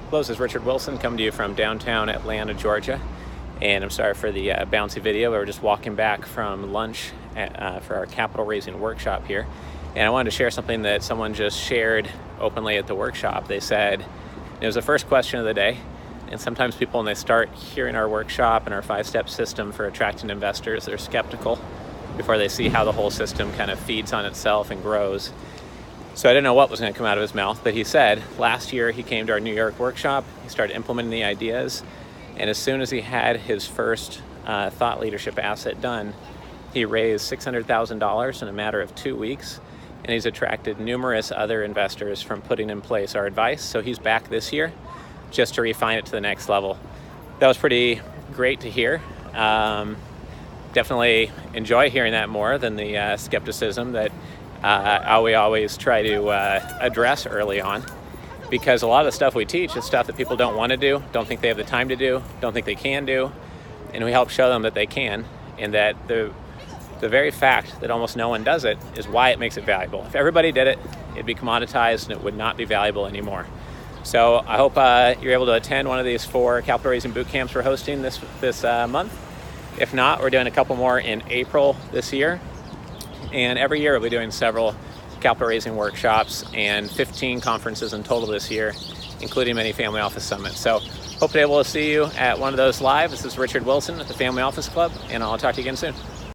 Hello, this is Richard Wilson coming to you from downtown Atlanta, Georgia. And I'm sorry for the bouncy video. We were just walking back from lunch for our capital raising workshop here. And I wanted to share something that someone just shared openly at the workshop. They said, it was the first question of the day. And sometimes people, when they start hearing our workshop and our 5-step system for attracting investors, they're skeptical before they see how the whole system kind of feeds on itself and grows. So I didn't know what was going to come out of his mouth, but he said last year he came to our New York workshop, he started implementing the ideas, and as soon as he had his first thought leadership asset done, he raised $600,000 in a matter of 2 weeks, and he's attracted numerous other investors from putting in place our advice. So he's back this year just to refine it to the next level. That was pretty great to hear. Definitely enjoy hearing that more than the skepticism that we always try to address early on, because a lot of the stuff we teach is stuff that people don't want to do, don't think they have the time to do, don't think they can do, and we help show them that they can, and that the very fact that almost no one does it is why it makes it valuable. If everybody did it, it'd be commoditized and it would not be valuable anymore. So I hope you're able to attend one of these 4 capital raising boot camps we're hosting this month. If not, we're doing a couple more in April this year. And every year we'll be doing several capital raising workshops and 15 conferences in total this year, including many family office summits. So hope to be able to see you at one of those live. This is Richard Wilson at the Family Office Club, and I'll talk to you again soon.